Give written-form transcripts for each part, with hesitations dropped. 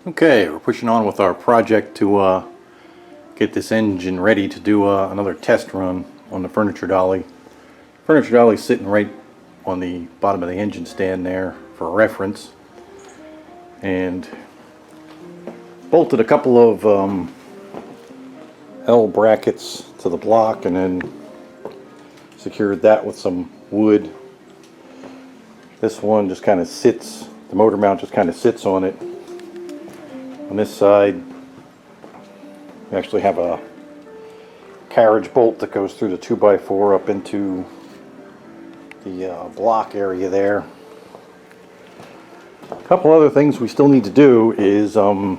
Okay, we're pushing on with our project to get this engine ready to do another test run on the furniture dolly. Furniture dolly is sitting right on the bottom of the engine stand there for reference, and bolted a couple of L brackets to the block and then secured that with some wood. This one just kind of sits, the motor mount just kind of sits on it. On this side, we actually have a carriage bolt that goes through the 2x4 up into the block area there. A couple other things we still need to do is I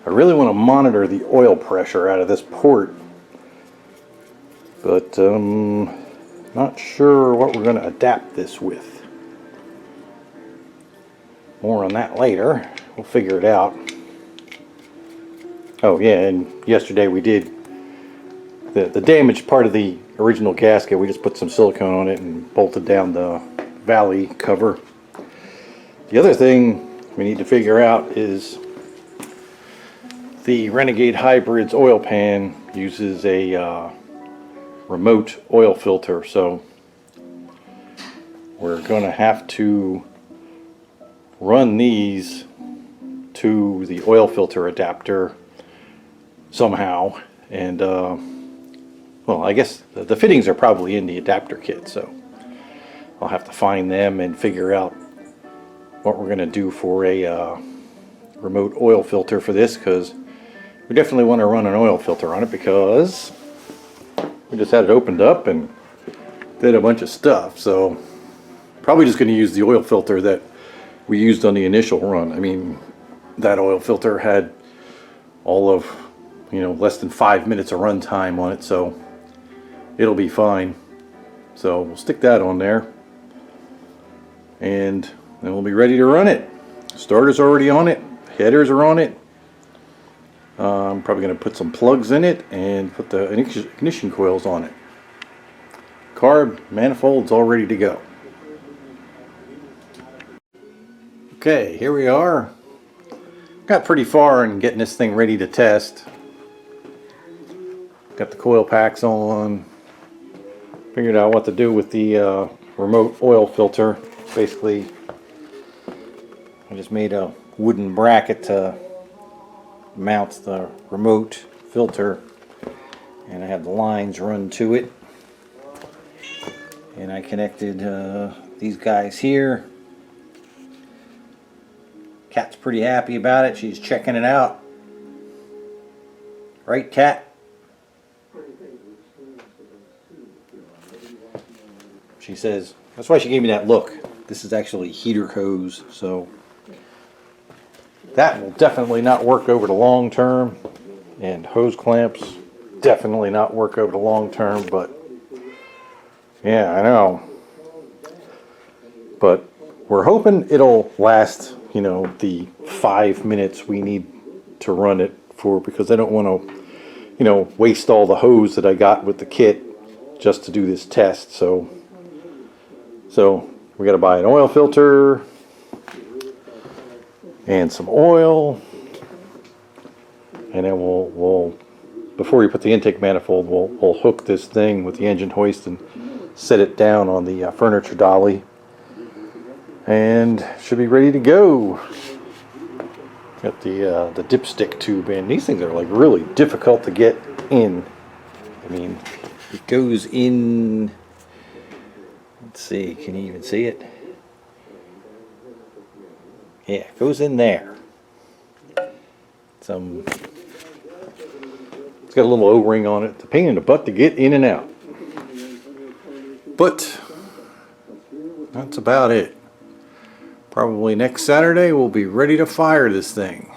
really want to monitor the oil pressure out of this port, but not sure what we're going to adapt this with. More on that later. We'll figure it out. Oh yeah, and yesterday we did the damaged part of the original gasket. We just put some silicone on it and bolted down the valley cover. The other thing we need to figure out is the Renegade Hybrid's oil pan uses a remote oil filter, so we're going to have to run these to the oil filter adapter somehow. And well, I guess the fittings are probably in the adapter kit, so I'll have to find them and figure out what we're going to do for a remote oil filter for this, because we definitely want to run an oil filter on it, because we just had it opened up and did a bunch of stuff. So probably just going to use the oil filter that we used on the initial run. I mean, that oil filter had all of, less than 5 minutes of run time on it, so it'll be fine. So we'll stick that on there, and then we'll be ready to run it. Starter's already on it, headers are on it. I'm probably going to put some plugs in it and put the ignition coils on it. Carb manifold's all ready to go. Okay, here we are. Got pretty far in getting this thing ready to test. Got the coil packs on. Figured out what to do with the remote oil filter. Basically, I just made a wooden bracket to mount the remote filter, and I have the lines run to it. And I connected these guys here. Kat's pretty happy about it. She's checking it out. Right, Kat? She says, that's why she gave me that look. This is actually heater hose, so that will definitely not work over the long term. And hose clamps definitely not work over the long term, but yeah, I know. But we're hoping it'll last, the 5 minutes we need to run it for, because I don't want to, waste all the hose that I got with the kit just to do this test. So we got to buy an oil filter and some oil, and then we'll before we put the intake manifold, we'll hook this thing with the engine hoist and set it down on the furniture dolly, and should be ready to go. Got the dipstick tube in. These things are like really difficult to get in. I mean, it goes in. Let's see, can you even see it? Yeah, it goes in there. It's got a little O-ring on it. It's a pain in the butt to get in and out. But that's about it. Probably next Saturday we'll be ready to fire this thing.